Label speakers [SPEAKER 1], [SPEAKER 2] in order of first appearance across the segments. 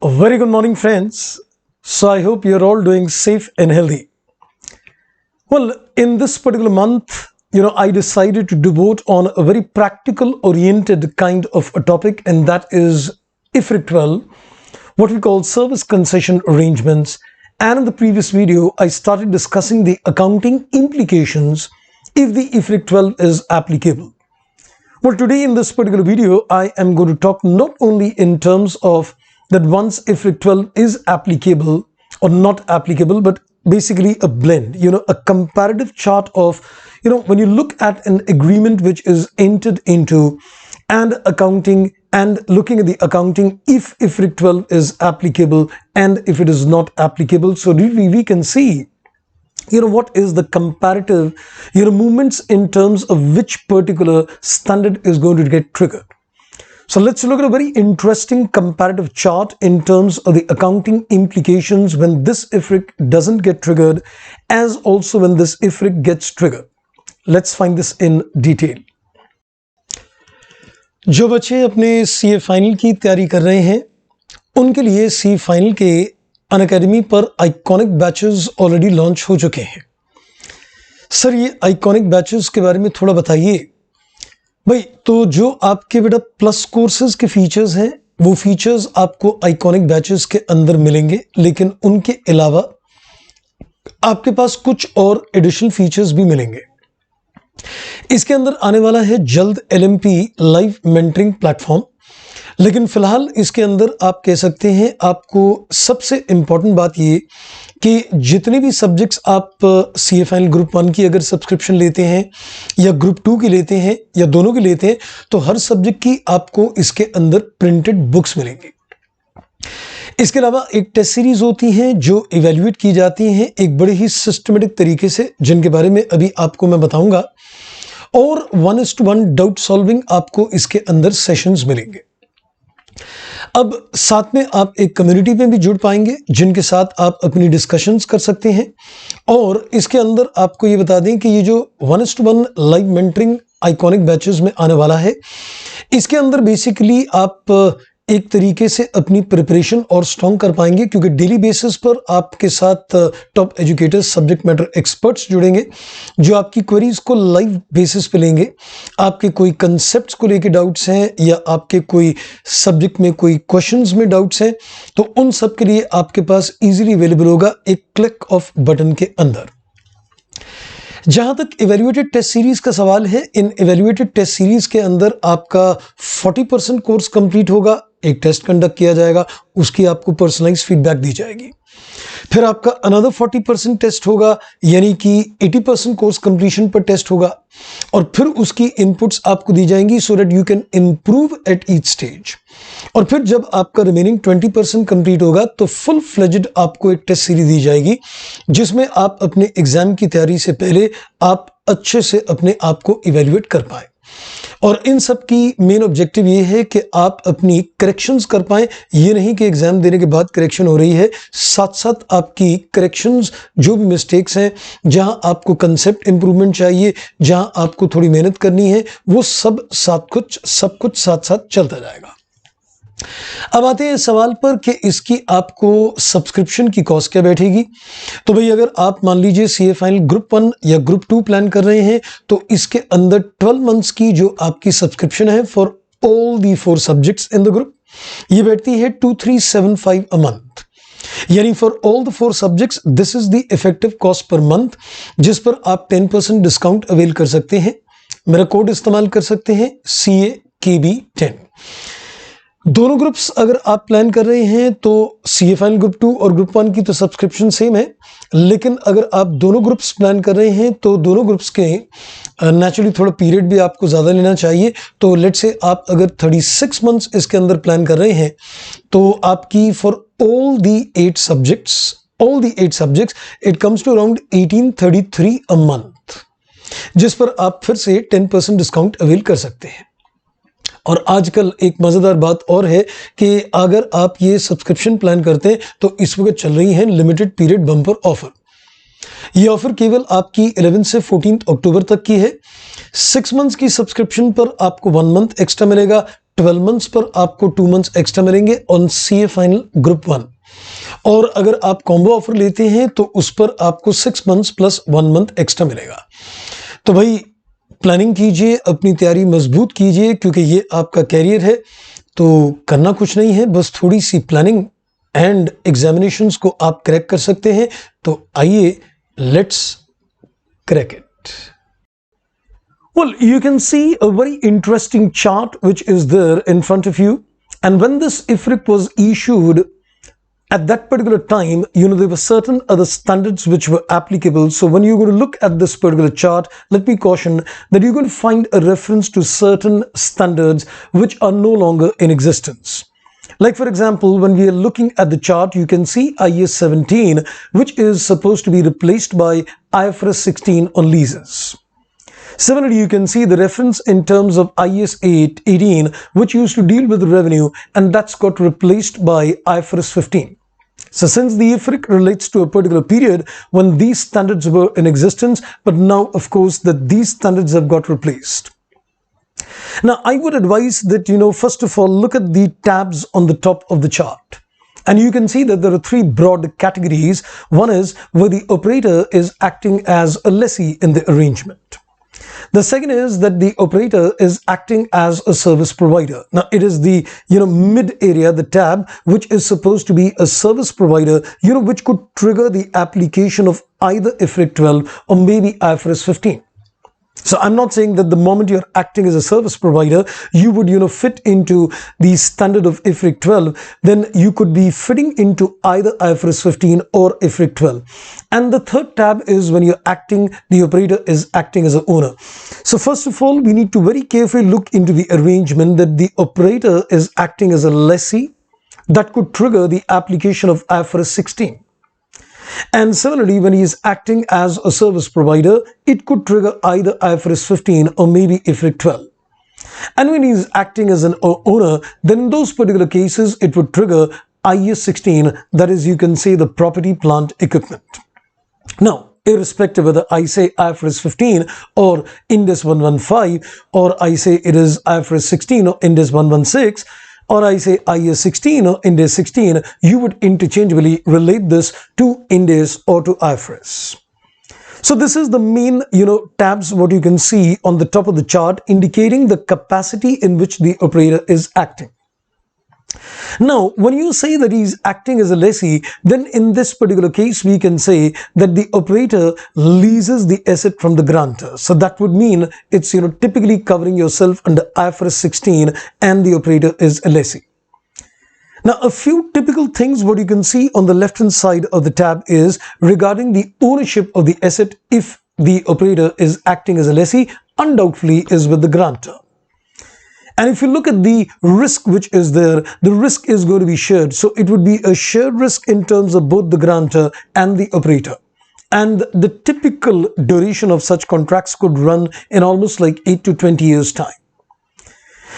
[SPEAKER 1] Very good morning, friends. So I hope you're all doing safe and healthy. Well, in this particular month, I decided to devote on a very practical oriented kind of a topic, and that is IFRIC 12, what we call service concession arrangements. And in the previous video, I started discussing the accounting implications if the IFRIC 12 is applicable. Well, today in this particular video, I am going to talk not only in terms of that once IFRIC 12 is applicable or not applicable, but basically a blend, a comparative chart of, when you look at an agreement which is entered into and accounting and looking at the accounting if IFRIC 12 is applicable and if it is not applicable. So really we can see what is the comparative movements in terms of which particular standard is going to get triggered. So let's look at a very interesting comparative chart in terms of the accounting implications when this IFRIC doesn't get triggered, as also when this IFRIC gets triggered. Let's find this in detail. जो बच्चे अपने CA final की तैयारी कर रहे हैं, उनके लिए CA फाइनल के अनअकैडमी पर आइकॉनिक बैचेस ऑलरेडी लॉन्च हो चुके हैं। सर, ये आइकॉनिक बैचेस के बारे में थोड़ा बताइए। भाई, तो जो आपके बेटा प्लस कोर्सेज के फीचर्स हैं, वो फीचर्स आपको आइकॉनिक बैचेस के अंदर मिलेंगे, लेकिन उनके अलावा आपके पास कुछ और एडिशनल फीचर्स भी मिलेंगे। इसके अंदर आने वाला है जल्द LMP लाइव मेंटरिंग प्लेटफॉर्म, लेकिन फिलहाल इसके अंदर आप कह सकते हैं आपको सबसे इंपॉर्टेंट बात ये कि जितने भी सब्जेक्ट्स आप CA फाइनल ग्रुप 1 की अगर सब्सक्रिप्शन लेते हैं या ग्रुप 2 की लेते हैं या दोनों की लेते हैं, तो हर सब्जेक्ट की आपको इसके अंदर प्रिंटेड बुक्स मिलेंगी। इसके अलावा एक टेस्ट सीरीज होती हैं जो इवेल्युएट की जाती हैं एक बड़े ही सिस्टमेटिक तरीके से, जिनके बारे में अभी आपको मैं बताऊंगा, और 1:1 डाउट सॉल्विंग आपको इसके अंदर सेशंस मिलेंगे। अब साथ में आप एक कम्युनिटी में भी जुड़ पाएंगे जिनके साथ आप अपनी डिस्कशंस कर सकते हैं। और इसके अंदर आपको ये बता दें कि ये जो 1:1 लाइव मेंटरिंग आइकॉनिक बैचेस में आने वाला है, इसके अंदर बेसिकली आप एक तरीके से अपनी प्रिपरेशन और स्ट्रॉन्ग कर पाएंगे, क्योंकि डेली बेसिस पर आपके साथ top educators, subject matter experts जुड़ेंगे जो आपकी क्वेरीज को लाइव बेसिस पे लेंगे। आपके कोई कंसेप्ट्स को लेके डाउट्स हैं या आपके कोई सब्जेक्ट में कोई क्वेश्चंस में डाउट्स हैं, तो उन सब के लिए आपके पास इजीली अवेलेबल होगा एक क्लिक ऑफ बटन के अंदर। जहां तक इवेल्युएटेड टेस्ट सीरीज का सवाल है, इन इवेल्युएटेड टेस्ट सीरीज के अंदर आपका 40% कोर्स कंप्लीट होगा, एक टेस्ट कंडक्ट किया जाएगा, उसकी आपको पर्सनलाइज फीडबैक दी जाएगी। फिर आपका अनदर 40% टेस्ट होगा, यानी कि 80% कोर्स कंप्लीशन पर टेस्ट होगा, और फिर उसकी इनपुट्स आपको दी जाएंगी so that you can improve at each stage. और फिर जब आपका रिमेनिंग 20% कंप्लीट होगा तो फुल फ्लेज्ड आपको एक टेस्ट सीरीज दी जाएगी, जिसमें आप अपने एग्जाम की तैयारी से पहले आप अच्छे से अपने आप को इवेल्युएट कर पाए। और इन सब की मेन ऑब्जेक्टिव ये है कि आप अपनी करेक्शंस कर पाएं, ये नहीं कि एग्जाम देने के बाद करेक्शन हो रही है, साथ साथ आपकी करेक्शंस जो भी मिस्टेक्स हैं, जहां आपको कंसेप्ट इंप्रूवमेंट चाहिए, जहां आपको थोड़ी मेहनत करनी है, वो सब कुछ साथ साथ चलता जाएगा। अब आते हैं सवाल पर कि इसकी आपको सब्सक्रिप्शन की कॉस्ट क्या बैठेगी। तो भाई, अगर आप मान लीजिए CA फाइनल ग्रुप 1 या ग्रुप 2 प्लान कर रहे हैं, तो इसके अंदर 12 मंथ्स की जो आपकी सब्सक्रिप्शन है for all the 4 subjects in the group, ये बैठती है 2375 अ मंथ। यानी for all the 4 subjects this is the effective cost per month, जिस पर आप 10% डिस्काउंट अवेल कर सकते हैं। मेरा कोड इस्तेमाल कर सकते हैं CAKB10। दोनों ग्रुप्स अगर आप प्लान कर रहे हैं तो CA फाइनल ग्रुप 2 और ग्रुप 1 की तो सब्सक्रिप्शन सेम है, लेकिन अगर आप दोनों ग्रुप्स प्लान कर रहे हैं तो दोनों ग्रुप्स के नेचुरली थोड़ा पीरियड भी आपको ज़्यादा लेना चाहिए। तो लेट्स से आप अगर 36 मंथ्स इसके अंदर प्लान कर रहे हैं, तो आपकी for all the 8 subjects it comes to around 1833 a month, जिस पर आप फिर से 10% डिस्काउंट अवेल कर सकते हैं। और आजकल एक मज़ेदार बात और है कि अगर आप ये सब्सक्रिप्शन प्लान करते हैं तो इस वक्त चल रही है लिमिटेड पीरियड बम्पर ऑफर। ये ऑफर केवल आपकी 11 से 14 अक्टूबर तक की है। 6 मंथ्स की सब्सक्रिप्शन पर आपको 1 मंथ एक्स्ट्रा मिलेगा, 12 मंथ्स पर आपको 2 मंथ्स एक्स्ट्रा मिलेंगे ऑन CA फाइनल ग्रुप 1, और अगर आप कॉम्बो ऑफर लेते हैं तो उस पर आपको 6 मंथ्स प्लस 1 मंथ एक्स्ट्रा मिलेगा। तो भाई प्लानिंग कीजिए, अपनी तैयारी मजबूत कीजिए, क्योंकि ये आपका कैरियर है। तो करना कुछ नहीं है, बस थोड़ी सी प्लानिंग एंड एग्जामिनेशंस को आप क्रैक कर सकते हैं। तो आइए, let's crack it. Well, you can see a very interesting chart which is there in front of you, and when this IFRIC was issued, at that particular time, there were certain other standards which were applicable. So when you're going to look at this particular chart, let me caution that you're going to find a reference to certain standards which are no longer in existence. Like for example, when we are looking at the chart, you can see IAS 17, which is supposed to be replaced by IFRS 16 on leases. Similarly, you can see the reference in terms of IAS 18, which used to deal with revenue, and that's got replaced by IFRS 15. So since the IFRIC relates to a particular period when these standards were in existence, but now of course that these standards have got replaced. Now I would advise that, first of all, look at the tabs on the top of the chart. And you can see that there are 3 broad categories. One is where the operator is acting as a lessee in the arrangement. The second is that the operator is acting as a service provider. Now it is the mid area, the tab, which is supposed to be a service provider, which could trigger the application of either IFRIC 12 or maybe IFRS 15. So I'm not saying that the moment you're acting as a service provider, you would, fit into the standard of IFRIC 12, then you could be fitting into either IFRS 15 or IFRIC 12. And the third tab is when you're acting, the operator is acting as an owner. So first of all, we need to very carefully look into the arrangement that the operator is acting as a lessee that could trigger the application of IFRS 16. And similarly, when he is acting as a service provider, it could trigger either IFRS 15 or maybe IFRIC 12. And when he is acting as an owner, then in those particular cases, it would trigger IAS 16, that is, you can say the property, plant, equipment. Now, irrespective whether I say IFRS 15 or Ind AS 115, or I say it is IFRS 16 or Ind AS 116, or I say IAS 16 or Ind AS 16, you would interchangeably relate this to Ind AS or to IFRS. So this is the main, tabs, what you can see on the top of the chart, indicating the capacity in which the operator is acting. Now, when you say that he's acting as a lessee, then in this particular case, we can say that the operator leases the asset from the grantor. So that would mean it's, typically covering yourself under IFRS 16 and the operator is a lessee. Now, a few typical things what you can see on the left-hand side of the tab is regarding the ownership of the asset. If the operator is acting as a lessee, undoubtedly is with the grantor. And if you look at the risk which is there, the risk is going to be shared. So it would be a shared risk in terms of both the grantor and the operator. And the typical duration of such contracts could run in almost like 8 to 20 years time.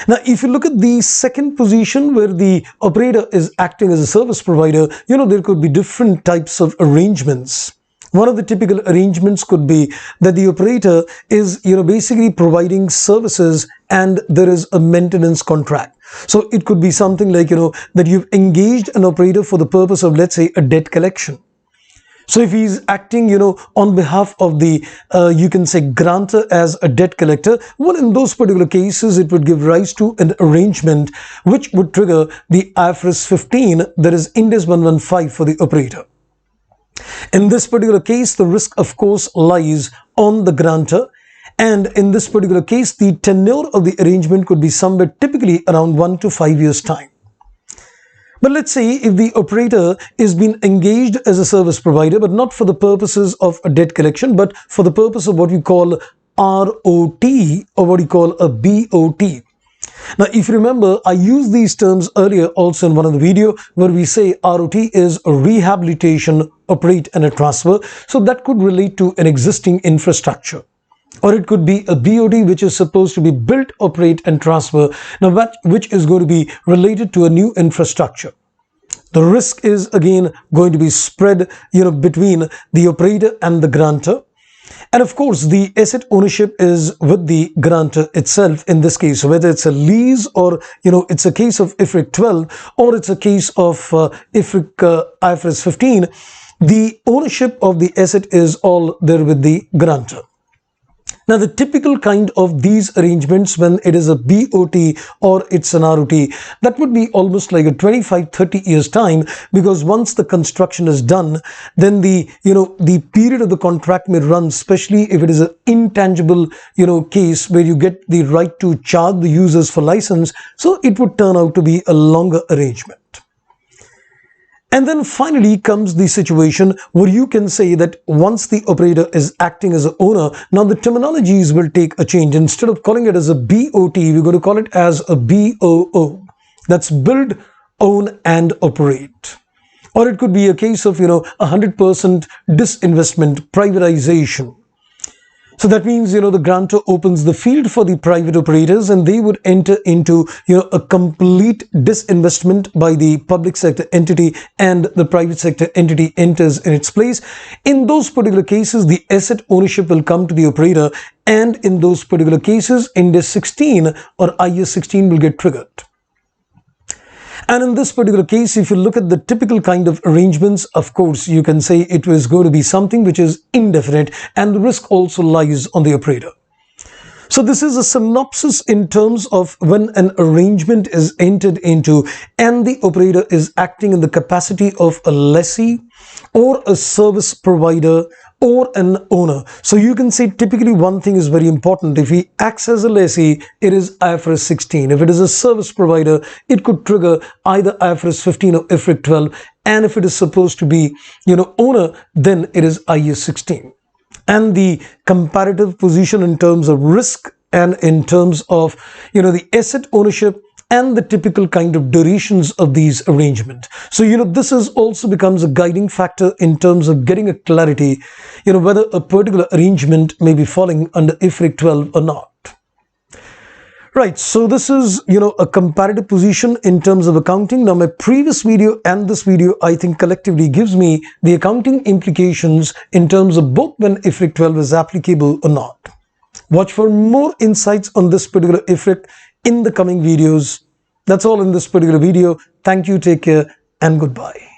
[SPEAKER 1] Now, if you look at the second position where the operator is acting as a service provider, there could be different types of arrangements. One of the typical arrangements could be that the operator is, basically providing services and there is a maintenance contract. So it could be something like, that you've engaged an operator for the purpose of, let's say, a debt collection. So if he's acting, on behalf of the, you can say, grantor as a debt collector, well, in those particular cases, it would give rise to an arrangement which would trigger the IFRS 15, that is Ind AS 115 for the operator. In this particular case, the risk, of course, lies on the grantor. And in this particular case, the tenure of the arrangement could be somewhere typically around 1 to 5 years' time. But let's say if the operator is being engaged as a service provider, but not for the purposes of a debt collection, but for the purpose of what we call ROT or what we call a BOT. Now, if you remember, I used these terms earlier also in one of the video where we say ROT is a rehabilitation, operate and a transfer. So that could relate to an existing infrastructure. Or it could be a BOT which is supposed to be built, operate and transfer. Now, which is going to be related to a new infrastructure. The risk is again going to be spread, between the operator and the grantor. And of course, the asset ownership is with the grantor itself in this case, whether it's a lease or, it's a case of IFRIC 12 or it's a case of IFRIC IFRS 15, the ownership of the asset is all there with the grantor. Now, the typical kind of these arrangements when it is a BOT or it's an ROT, that would be almost like a 25-30 years time, because once the construction is done, then the period of the contract may run, especially if it is an intangible, case where you get the right to charge the users for license. So it would turn out to be a longer arrangement. And then finally comes the situation where you can say that once the operator is acting as an owner, now the terminologies will take a change. Instead of calling it as a BOT, we're going to call it as a BOO. That's build, own and operate. Or it could be a case of, 100% disinvestment, privatization. So that means, the grantor opens the field for the private operators and they would enter into, a complete disinvestment by the public sector entity, and the private sector entity enters in its place. In those particular cases, the asset ownership will come to the operator, and in those particular cases, Ind AS 16 or IAS 16 will get triggered. And in this particular case, if you look at the typical kind of arrangements, of course, you can say it was going to be something which is indefinite, and the risk also lies on the operator. So this is a synopsis in terms of when an arrangement is entered into and the operator is acting in the capacity of a lessee or a service provider or an owner. So you can say typically one thing is very important. If he acts as a lessee, it is IFRS 16. If it is a service provider, it could trigger either IFRS 15 or IFRIC 12. And if it is supposed to be, owner, then it is IAS 16. And the comparative position in terms of risk and in terms of, the asset ownership and the typical kind of durations of these arrangements. So, this is also becomes a guiding factor in terms of getting a clarity, whether a particular arrangement may be falling under IFRIC 12 or not. Right, so this is, a comparative position in terms of accounting. Now, my previous video and this video, I think collectively gives me the accounting implications in terms of both when IFRIC 12 is applicable or not. Watch for more insights on this particular IFRIC in the coming videos. That's all in this particular video. Thank you, take care, and goodbye.